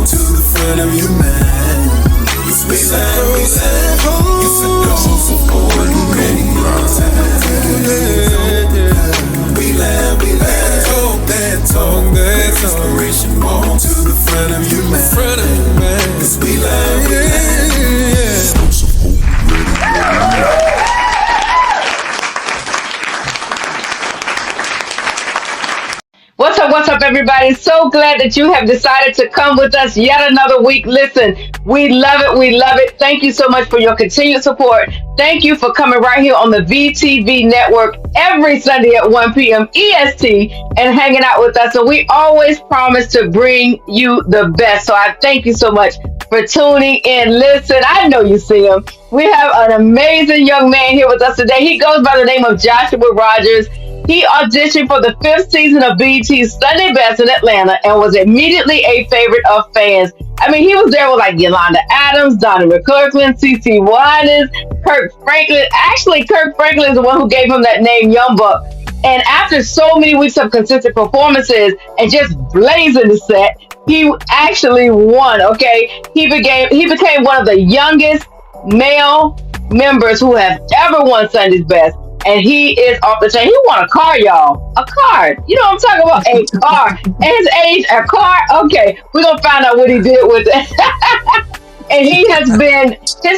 to the front of your mind. It's we laugh, it's a dose of ordinary time. We laugh, talk that inspiration walk to the front of your mind. It's we laugh, dose of ordinary. What's up, everybody? So glad that you have decided to come with us yet another week. Listen, we love it. We love it. Thank you so much for your continued support. Thank you for coming right here on the VTV network every Sunday at 1 p.m. EST and hanging out with us. And we always promise to bring you the best. So I thank you so much for tuning in. Listen, I know you see him. We have an amazing young man here with us today. He goes by the name of Joshua Rogers. He auditioned for the 5th season of BET's Sunday Best in Atlanta and was immediately a favorite of fans. I mean, he was there with like Yolanda Adams, Donnie McClurkin, CeCe Winans, Kirk Franklin. Actually, Kirk Franklin is the one who gave him that name, Young Buck. And after so many weeks of consistent performances and just blazing the set, he actually won, okay? He became one of the youngest male members who have ever won Sunday's Best. And he is off the chain. He won a car, y'all. A car. You know what I'm talking about? A car. And his age, a car. Okay, we're going to find out what he did with it. And his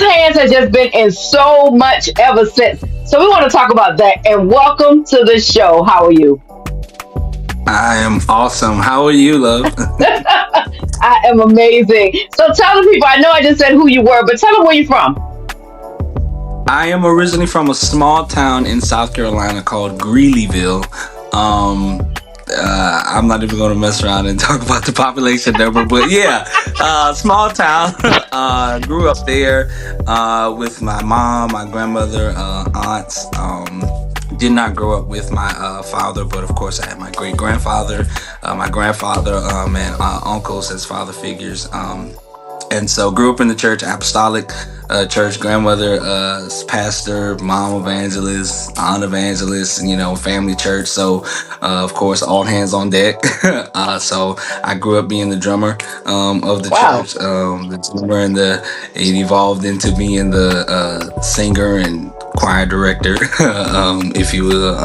hands have just been in so much ever since. So we want to talk about that. And welcome to the show. How are you? I am awesome. How are you, love? I am amazing. So tell the people, I know I just said who you were, but tell them where you're from. I am originally from a small town in South Carolina called Greeleyville. I'm not even going to mess around and talk about the population number, but yeah, small town. Grew up there with my mom, my grandmother, aunts. Did not grow up with my father, but of course I had my great grandfather, my grandfather, and uncles as father figures. And so grew up in the church, apostolic church, grandmother, pastor, mom evangelist, aunt evangelist, family church. So, of course, all hands on deck. So I grew up being the drummer of the church, the drummer, and it evolved into being the singer and choir director, if you will.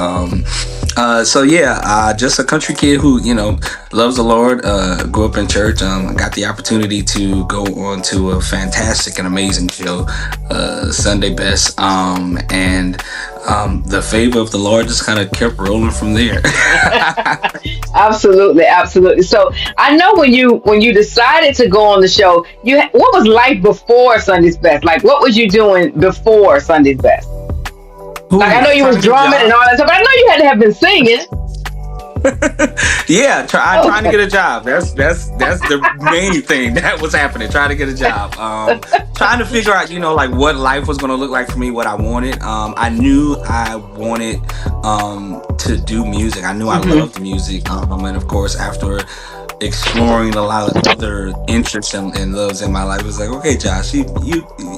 So yeah, just a country kid who, loves the Lord, grew up in church, got the opportunity to go on to a fantastic and amazing show, Sunday Best, and the favor of the Lord just kind of kept rolling from there. Absolutely. So I know when you decided to go on the show, what was life before Sunday's Best? Like, what was you doing before Sunday's Best? Like, I know you was drumming and all that stuff, but I know you had to have been singing. Yeah, trying to get a job. That's the main thing that was happening. Trying to get a job. Trying to figure out, like what life was going to look like for me, what I wanted. I knew I wanted to do music. I knew I loved music. And of course, after exploring a lot of other interests and loves in my life, it was like, okay, Josh, you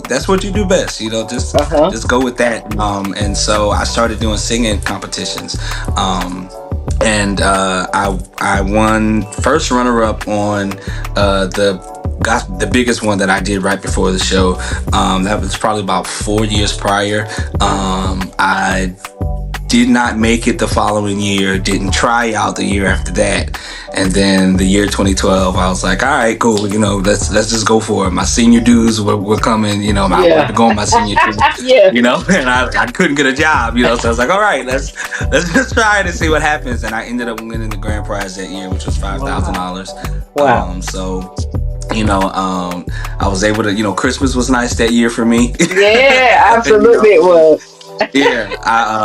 that's what you do best. Just go with that. And so I started doing singing competitions. And I won first runner-up on the biggest one that I did right before the show. That was probably about 4 years prior. I did not make it the following year, didn't try out the year after that. And then the year 2012, I was like, all right, cool, let's just go for it. My senior dues were coming, I wanted to go on my senior trip, and I couldn't get a job, so I was like, all right, let's just try it and see what happens. And I ended up winning the grand prize that year, which was $5,000. Wow. So I was able to, Christmas was nice that year for me. Yeah, absolutely it was. Yeah,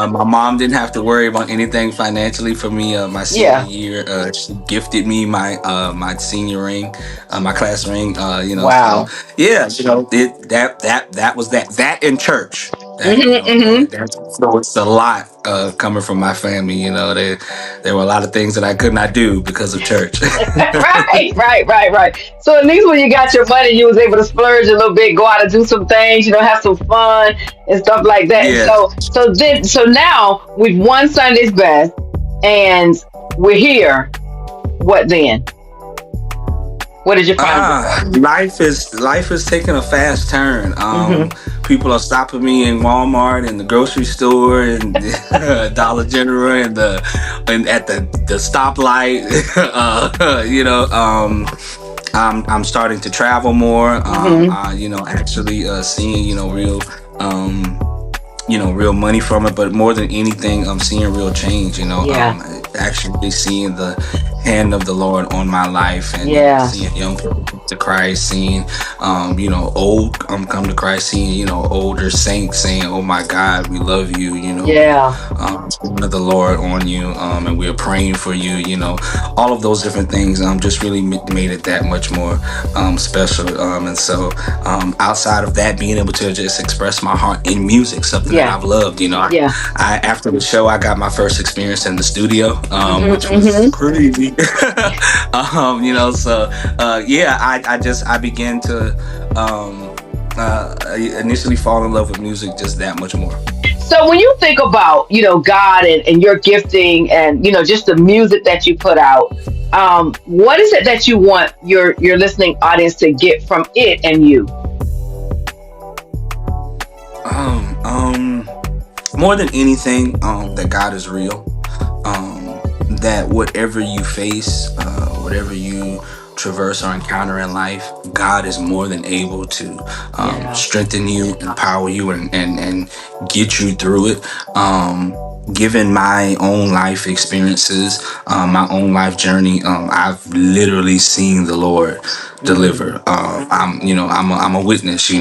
my mom didn't have to worry about anything financially for me. My senior year, she gifted me my senior ring, my class ring. Wow. So, yeah, that was that in church. So it's a lot coming from my family. There were a lot of things that I could not do because of church. Right. So at least when you got your money, you was able to splurge a little bit, go out and do some things, have some fun and stuff like that. Yeah. So now we've won Sunday's Best and we're here. What then? What did you find? Life is taking a fast turn. People are stopping me in Walmart and the grocery store and Dollar General and at the stoplight. I'm starting to travel more. Actually seeing real money from it, but more than anything, I'm seeing real change. Actually seeing the hand of the Lord on my life, and seeing young people come to Christ, seeing old come to Christ, seeing older saints saying, "Oh my God, we love you," of the Lord on you, and we are praying for you. All of those different things just really made it that much more special. And so outside of that, being able to just express my heart in music, something that I've loved. I after the show, I got my first experience in the studio, which was crazy. I began to initially fall in love with music just that much more. So when you think about, God and your gifting and, just the music that you put out, what is it that you want your listening audience to get from it and you? More than anything, that God is real. That whatever you face, whatever you traverse or encounter in life, God is more than able to strengthen you, empower you, and get you through it. Given my own life experiences, my own life journey, I've literally seen the Lord deliver. I'm a witness. He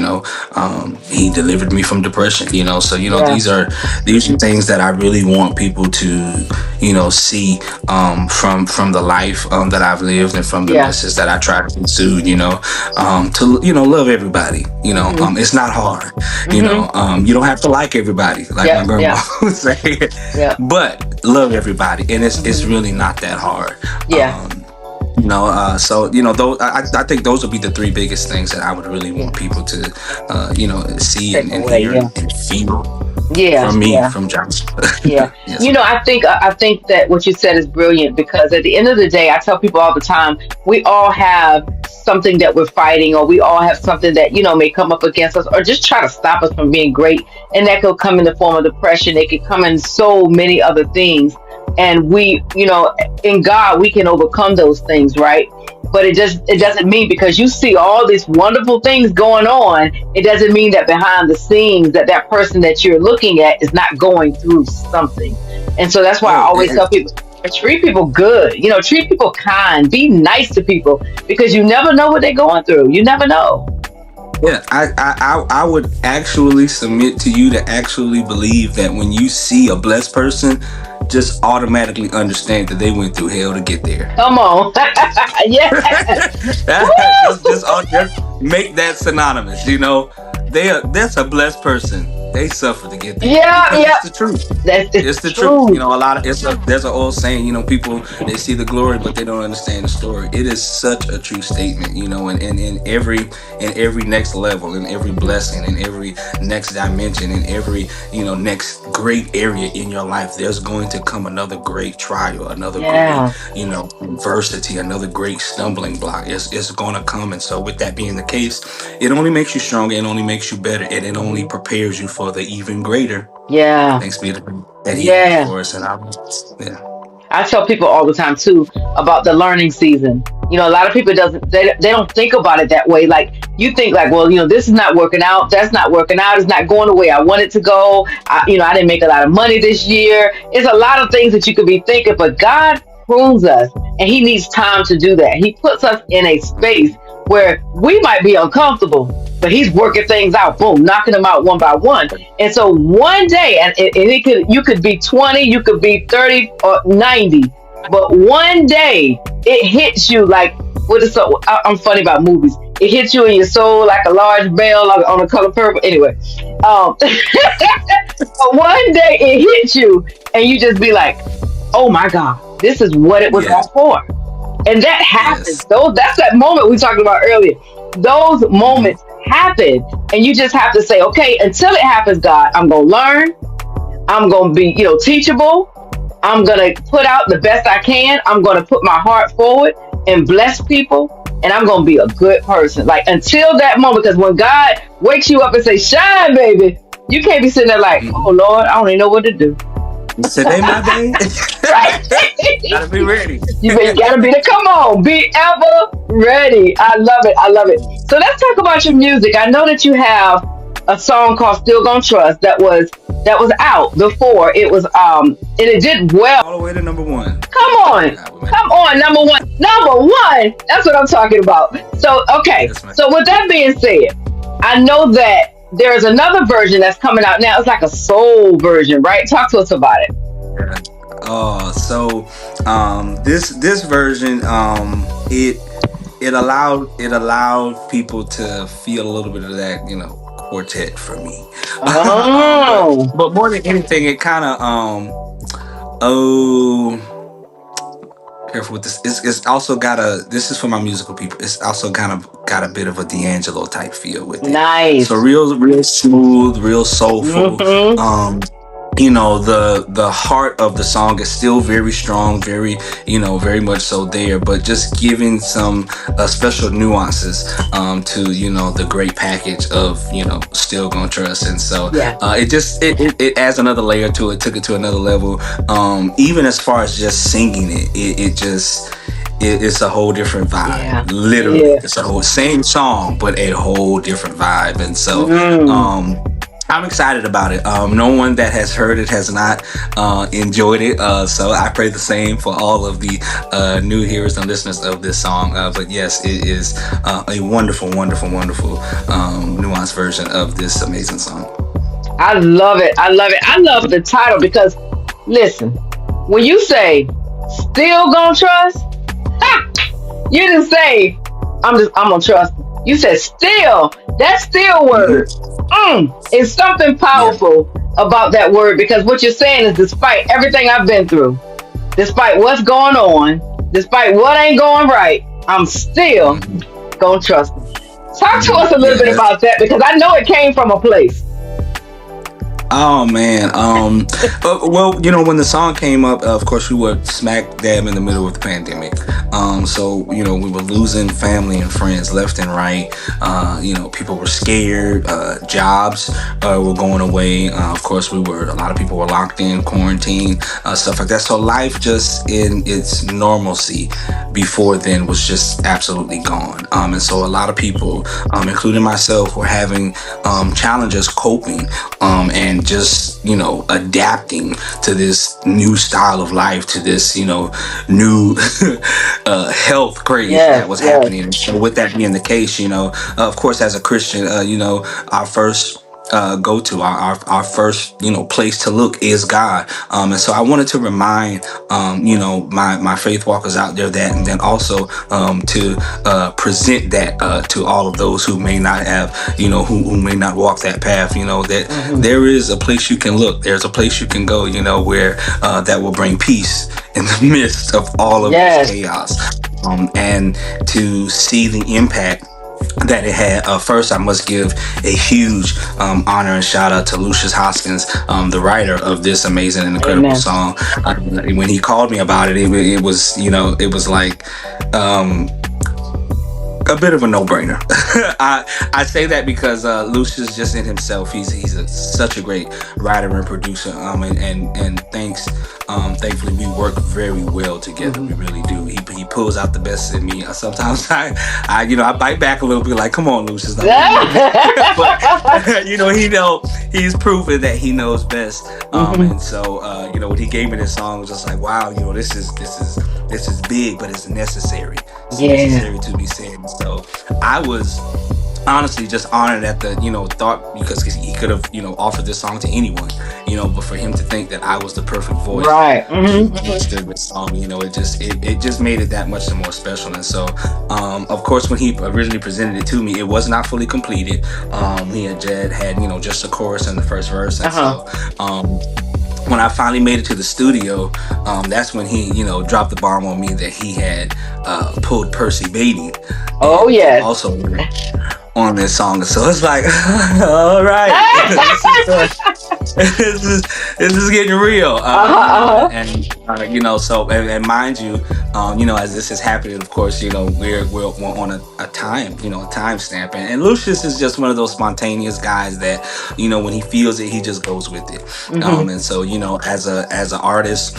delivered me from depression. So these are things that I really want people to see from the life that I've lived and from the message that I try to exude. To love everybody. It's not hard. You don't have to like everybody, like my grandma would say. But love everybody, and it's really not that hard. Those I think those would be the three biggest things that I would really want people to see and hear and feel from me, from Johnson. Yes. I think that what you said is brilliant, because at the end of the day, I tell people all the time, we all have something that we're fighting, or we all have something that may come up against us or just try to stop us from being great, and that could come in the form of depression. It could come in so many other things, and we in God we can overcome those things, right? But it doesn't mean because you see all these wonderful things going on, it doesn't mean that behind the scenes that person that you're looking at is not going through something. And so that's why I always tell people, treat people good, treat people kind, be nice to people, because you never know what they're going through. You never know. Yeah, I would actually submit to you to actually believe that when you see a blessed person, just automatically understand that they went through hell to get there. Come on. just make that synonymous. That's a blessed person. They suffer to get there. It's the truth. It's the truth. There's an old saying, people, they see the glory, but they don't understand the story. It is such a true statement, and in every next level, in every blessing, in every next dimension, in every, next great area in your life, there's going to come another great trial, another great, adversity, another great stumbling block. It's going to come. And so with that being the case, it only makes you stronger, it only makes you better, and it only prepares you for the even greater. Thanks be to God that He has for us. And I tell people all the time too about the learning season. A lot of people they don't think about it that way. Like, you think like, well, this is not working out, that's not working out, it's not going the way I want it to go. I didn't make a lot of money this year. It's a lot of things that you could be thinking, but God prunes us, and He needs time to do that. He puts us in a space where we might be uncomfortable, but He's working things out, boom, knocking them out one by one. And so one day, and you could be 20, you could be 30 or 90, but one day it hits you like, I'm funny about movies. It hits you in your soul like a large bell on a color purple. Anyway, but one day it hits you, and you just be like, oh my God, this is what it was all for. And that happens. That's that moment we talked about earlier. Those moments happen, and you just have to say, okay, until it happens, God, I'm gonna learn. I'm gonna be, teachable. I'm gonna put out the best I can. I'm gonna put my heart forward and bless people and I'm gonna be a good person. Like until that moment, because when God wakes you up and say, "Shine, baby," you can't be sitting there like, "Oh Lord, I don't even know what to do." Today my day. Right? Gotta be ready. You gotta be come on, be ever ready. I love it. I love it. So let's talk about your music. I know that you have a song called "Still Gon Trust" that was out before it was and it did well. All the way to number one. Come on, number one. That's what I'm talking about. So okay, Yes, so with that being said, I know that there's another version that's coming out now. It's like a soul version, right? Talk to us about it. This version it allowed people to feel a little bit of that, quartet for me. Oh. But more than anything, it kind of oh, careful with this. It's also got this is for my musical people. It's also kind of got a bit of a D'Angelo type feel with it. Nice. So real smooth, real soulful. The heart of the song is still very strong, very much so there, but just giving some special nuances to the great package of Still Gon Trust. And so it adds another layer to it, took it to another level. Even as far as just singing it's a whole different vibe. Yeah. Literally, it's a whole same song, but a whole different vibe. And so I'm excited about it. No one that has heard it has not enjoyed it. So I pray the same for all of the new hearers and listeners of this song. But yes, it is a wonderful, wonderful, wonderful nuanced version of this amazing song. I love it. I love the title because, listen, when you say "Still Gon Trust," you didn't say I'm gonna trust. You said "still." That "still" word. It's something powerful about that word, because what you're saying is, despite everything I've been through, despite what's going on, despite what ain't going right, I'm still gonna trust him. Talk to us a little bit about that, because I know it came from a place. Oh man. Well, when the song came up, of course we were smack dab in the middle of the pandemic. So we were losing family and friends left and right. People were scared. Jobs were going away. Of course, a lot of people were locked in, quarantine, stuff like that. So life just in its normalcy before then was just absolutely gone. And so a lot of people, including myself, were having challenges coping and just adapting to this new style of life, to this new health craze that was happening. So with that being the case, of course, as a Christian, our first go-to, our first place to look is God. And so I wanted to remind my faith walkers out there that, and then also to present that to all of those who may not have who may not walk that path, that there is a place you can look, there's a place you can go, where that will bring peace in the midst of all of this chaos. And to see the impact that it had. First, I must give a huge honor and shout out to Lucius Hoskins, the writer of this amazing and incredible song. When he called me about it, it was like a bit of a no-brainer. I say that because Lucius, just in himself, he's such a great writer and producer, and thankfully we work very well together. We really do. He pulls out the best in me. Sometimes I bite back a little bit, like, come on, Lucius. But he's proven that he knows best. And so when he gave me this song, it was just like, wow, this is big, but it's necessary. It's necessary to be said. So I was honestly just honored at the thought, because he could have offered this song to anyone, but for him to think that I was the perfect voice, right? This song, it just made it that much more special. And so of course, when he originally presented it to me, it was not fully completed. He had just the chorus and the first verse, and so when I finally made it to the studio, that's when he dropped the bomb on me that he had pulled Percy Beatty. Oh yes. Also on this song. So it's like, all right, this is getting real. And so and mind you, as this is happening, of course, we're on a time, a time stamp. And Lucius is just one of those spontaneous guys that, when he feels it, he just goes with it. And so, as an artist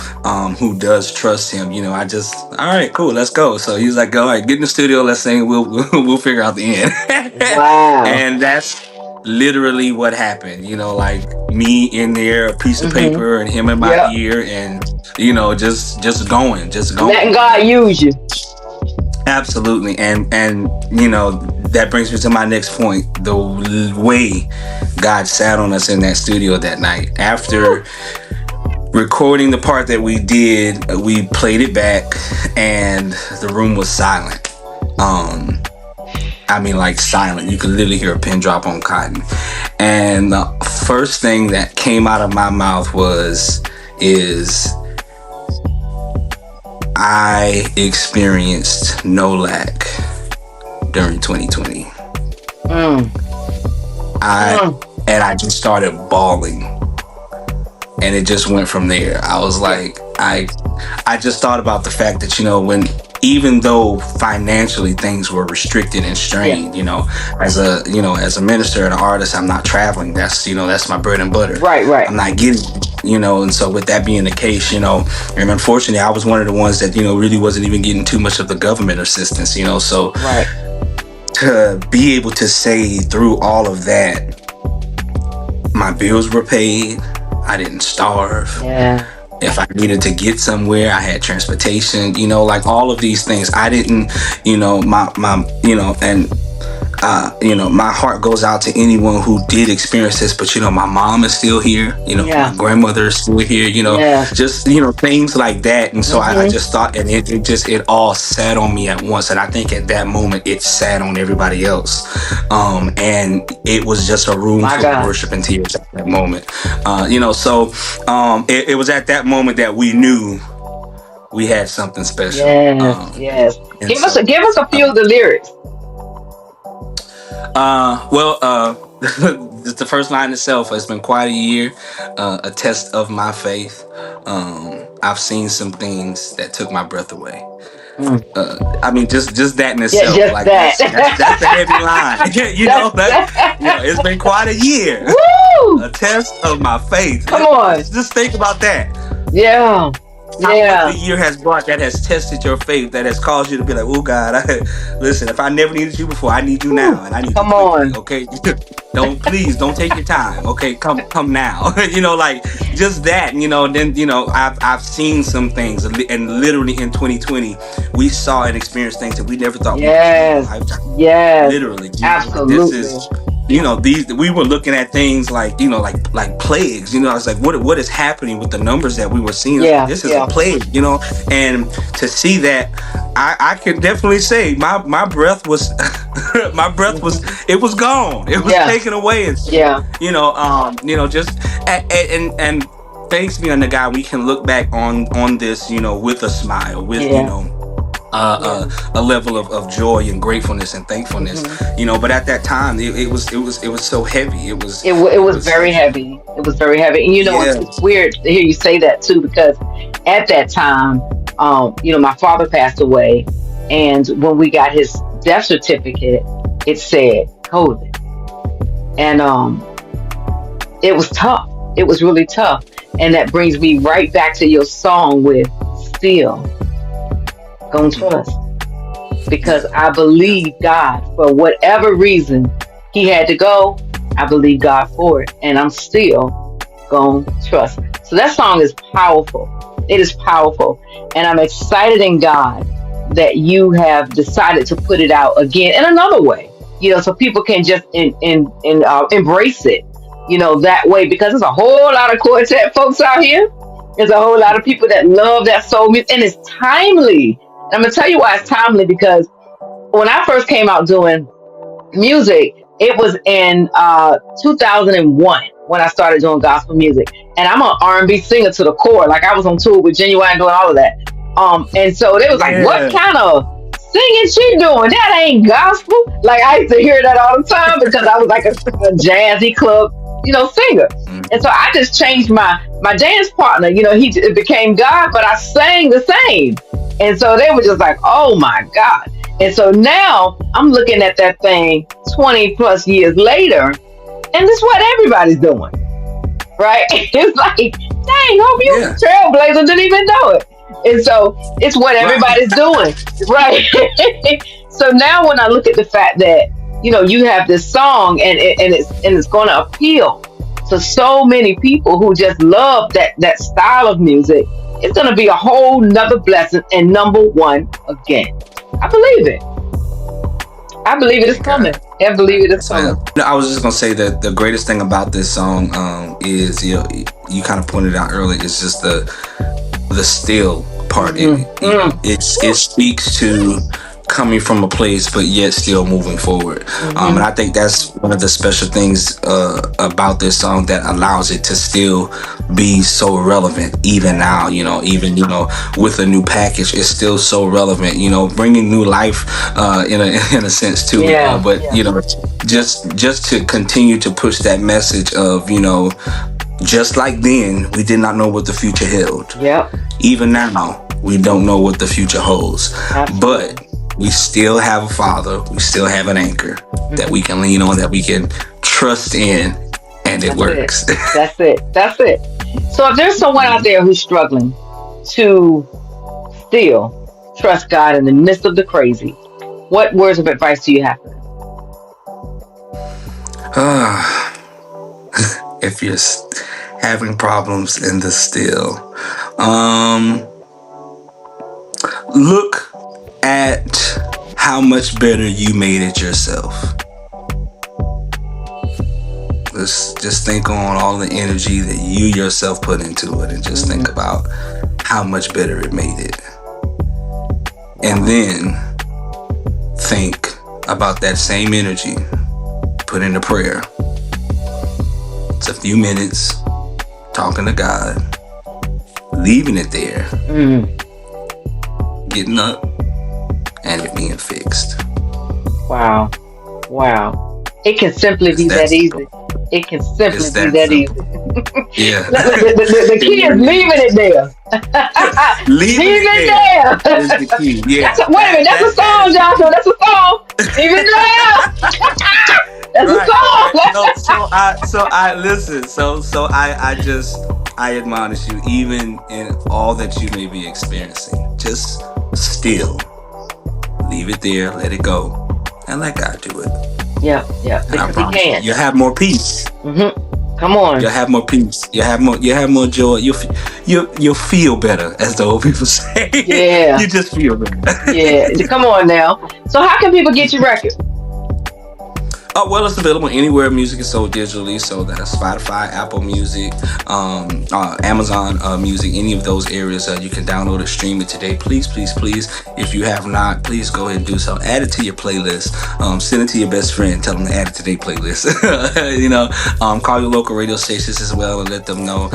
who does trust him, I just, all right, cool, let's go. So he's like, all right, get in the studio, let's sing, we'll figure out the end. Wow. And that's literally what happened, like me in there, a piece of paper, and him in my ear, and just going. Letting God use you. Absolutely. And that brings me to my next point. The way God sat on us in that studio that night. After recording the part that we did, we played it back, and the room was silent. Like silent. You could literally hear a pin drop on cotton. And the first thing that came out of my mouth is I experienced no lack during 2020. I just started bawling, and it just went from there. I was like, I just thought about the fact that, even though financially things were restricted and strained, as a minister and an artist, I'm not traveling. That's my bread and butter. Right. I'm not getting, and so with that being the case, and unfortunately I was one of the ones that, really wasn't even getting too much of the government assistance, so to be able to say through all of that, my bills were paid, I didn't starve. Yeah. If I needed to get somewhere, I had transportation, like all of these things. I didn't, my heart goes out to anyone who did experience this, but my mom is still here, my grandmother is still here, just, things like that. And so I just thought, and it all sat on me at once. And I think at that moment, it sat on everybody else. And it was just a room full of worship and tears at that moment. It was at that moment that we knew we had something special. Yes. Give us a few of the lyrics. The first line itself has been quite a year, a test of my faith. I've seen some things that took my breath away. Just that in itself, that's a heavy line. It's been quite a year. Woo! A test of my faith. Come on, just think about that. Yeah. How the year has brought that has tested your faith, that has caused you to be like, oh God, listen, if I never needed you before, I need you now, and I need come you on. Okay, don't take your time. Okay, come now. Just that. Then I've seen some things, and literally in 2020, we saw and experienced things that we never thought. Yes. We would. Yes. Literally. Absolutely. This is. These we were looking at things like plagues. I was like, what is happening with the numbers that we were seeing? This is a plague. And to see that, I can definitely say my breath was it was gone. It was taken away. And and thanks be unto God, we can look back on this with a smile, with a level of joy and gratefulness and thankfulness, but at that time it was so heavy. It was very heavy. It was very heavy. And it's weird to hear you say that too, because at that time, my father passed away, and when we got his death certificate, it said COVID, and it was tough. It was really tough, and that brings me right back to your song with Still Gon Trust, because I believe God for whatever reason he had to go. I believe God for it, and I'm still gon' trust. So that song is powerful. It is powerful, and I'm excited in God that you have decided to put it out again in another way. So people can just embrace it, that way, because there's a whole lot of quartet folks out here. There's a whole lot of people that love that soul music, and it's timely. I'm going to tell you why it's timely, because when I first came out doing music, it was in 2001 when I started doing gospel music. And I'm an R&B singer to the core. Like, I was on tour with Genuine doing all of that. And so they was like, what kind of singing she doing? That ain't gospel. Like, I used to hear that all the time because I was like a jazzy club, singer. And so I just changed my dance partner. He became God, but I sang the same. And so they were just like, oh my God. And so now I'm looking at that thing 20 plus years later, and this is what everybody's doing. Right? It's like, dang, hope you trailblazer didn't even know it. And so it's what everybody's doing. Right? So now when I look at the fact that, you know, you have this song and it's going to appeal to so many people who just love that style of music, it's going to be a whole nother blessing and number one again. I believe it. I believe it is coming. I believe it is coming. I was just gonna say that the greatest thing about this song is, you know, you kind of pointed out earlier, it's just the still part. It speaks to coming from a place but yet still moving forward. And I think that's one of the special things about this song that allows it to still be so relevant even now, even with a new package, it's still so relevant, bringing new life in a sense to it. But just to continue to push that message of, just like then we did not know what the future held. Even now we don't know what the future holds. But we still have a father, we still have an anchor that we can lean on, that we can trust in, and it works. That's it. So if there's someone out there who's struggling to still trust God in the midst of the crazy, what words of advice do you have for them? If you're having problems in the still, look at how much better you made it yourself. Let's just think on all the energy that you yourself put into it, and just think about how much better it made it. And then think about that same energy put into prayer. It's a few minutes talking to God, leaving it there, getting up, and it being fixed. Wow. It can simply be that easy. It can simply be that easy. Yeah. The key is leaving it there. Leaving it there. Is the key. Yeah. Wait a minute, that's a song, Joshua. That's a song. Leave it there. That's a song. I admonish you, even in all that you may be experiencing, just still leave it there, let it go, and let God do it. Yeah. Because He can. You'll have more peace. Come on. You'll have more peace. You'll have more joy. You'll feel better, as the old people say. Yeah. You just feel better. Yeah. Come on now. So how can people get your record? Well, it's available anywhere music is sold digitally. So that's Spotify, Apple Music, Amazon Music, any of those areas. You can download it, stream it today. Please. If you have not, please go ahead and do so. Add it to your playlist. Send it to your best friend. Tell them to add it to their playlist. Call your local radio stations as well and let them know.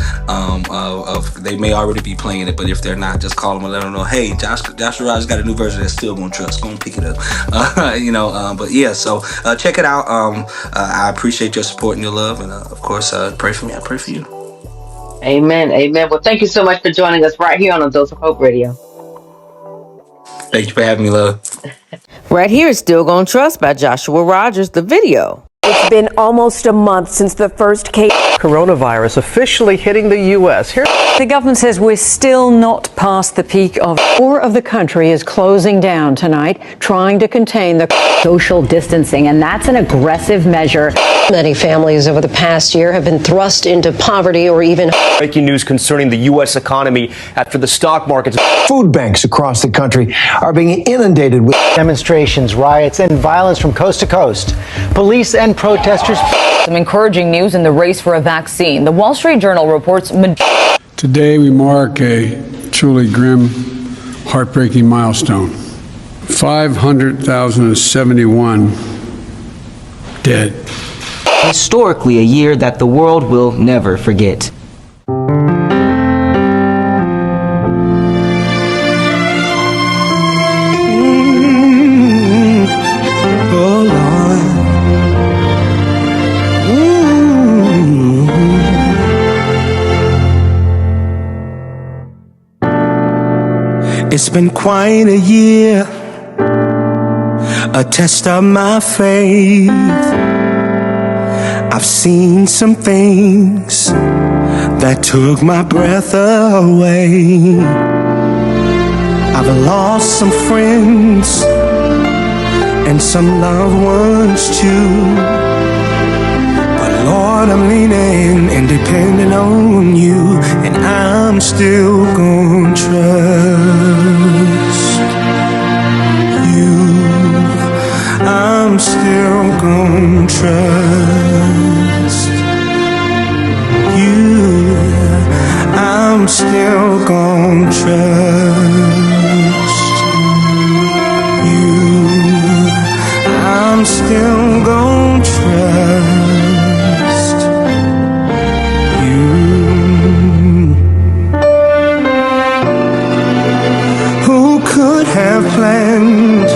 They may already be playing it, but if they're not, just call them and let them know. Hey, Joshua Rogers got a new version that's Still Gon Trust. Go and pick it up. But yeah, so check it out. I appreciate your support and your love, and of course, pray for me. I pray for you. Amen. Well, thank you so much for joining us right here on A Dose of Hope Radio. Thank you for having me, love. Right here is Still Gon Trust by Joshua Rogers, the video. It's been almost a month since the first case coronavirus officially hitting the U.S. Here, the government says we're still not past the peak of. More of the country is closing down tonight, trying to contain the social distancing, and that's an aggressive measure. Many families over the past year have been thrust into poverty or even. Breaking news concerning the U.S. economy after the stock markets. Food banks across the country are being inundated with demonstrations, riots, and violence from coast to coast. Police and protesters. Some encouraging news in the race for a vaccine. The Wall Street Journal reports. Today we mark a truly grim, heartbreaking milestone. 500,071 dead. Historically, a year that the world will never forget. It It's been quite a year, a test of my faith. I've seen some things that took my breath away. I've lost some friends and some loved ones too. But Lord, I'm leaning and depending on you, and I'm still gonna trust you. I'm still gonna trust you. I'm still gonna trust you. I'm still gonna trust you. Who could have planned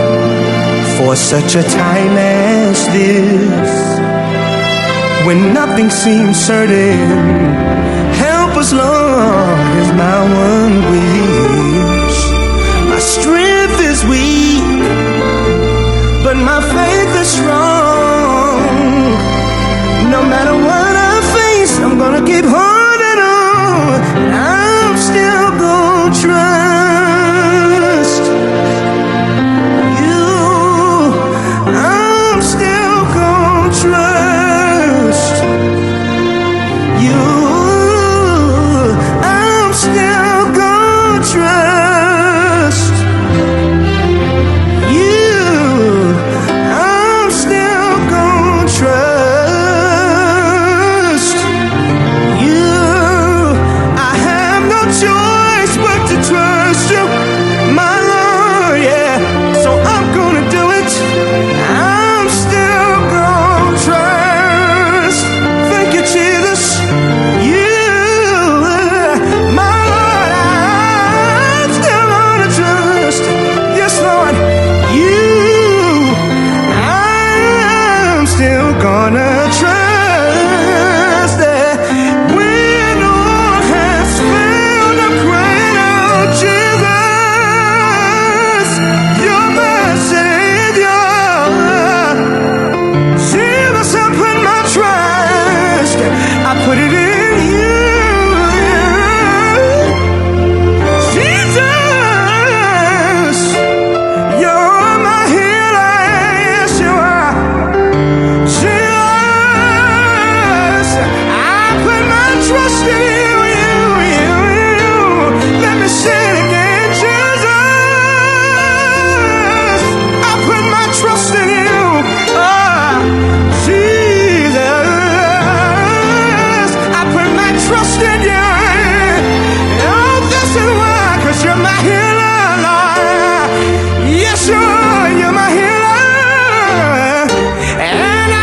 for such a time as this, when nothing seems certain? Help us, Lord, is my one wish. My strength is weak, but my faith is strong. No matter what I face, I'm gonna keep holding on. And I'm still gonna trust you. I'm still gonna trust you. I'm still gonna trust you. I'm still gonna trust you. I have no choice but to trust you, my Lord, yeah. So I'm gonna do it. I'm still gonna trust. Thank you, Jesus. You, my Lord, I'm still gonna trust. Yes, Lord, you. I'm still gonna trust that when all has failed, I'm crying out, Jesus, you're my Savior. Jesus, I put my trust, I put it in you. Jesus, you're my healer, yes you are. Jesus, I put my trust in you. Let me say it again, Jesus, I put my trust in you. Jesus, I put my trust in you. Oh, this is why, 'cause you're my healer, Lord. Yes, you're my healer. And I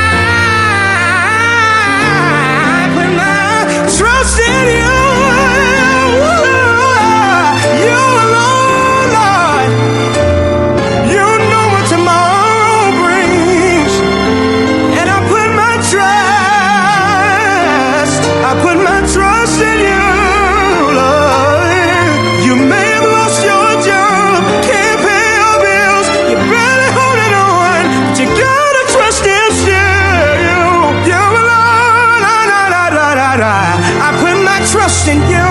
put my trust in you. You alone, Lord. You know what tomorrow brings. And I put my trust in you, Lord. You may have lost your job, can't pay your bills, you're barely holding on, but you gotta trust in you. You're alone, I put my trust in you.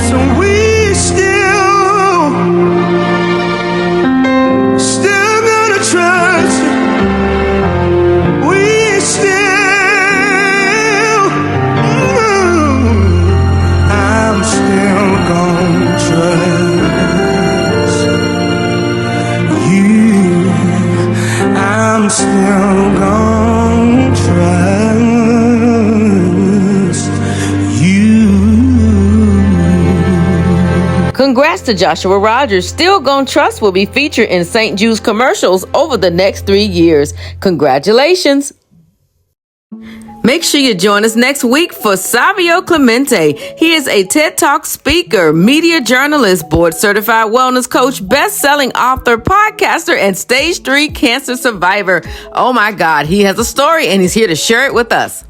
So we still gonna trust you. We still, I'm still gonna trust you. I'm still gonna trust you. Congrats to Joshua Rogers. Still Gon Trust will be featured in St. Jude's commercials over the next 3 years. Congratulations. Make sure you join us next week for Savio Clemente. He is a TED Talk speaker, media journalist, board certified wellness coach, best-selling author, podcaster, and stage 3 cancer survivor. Oh my God, he has a story and he's here to share it with us.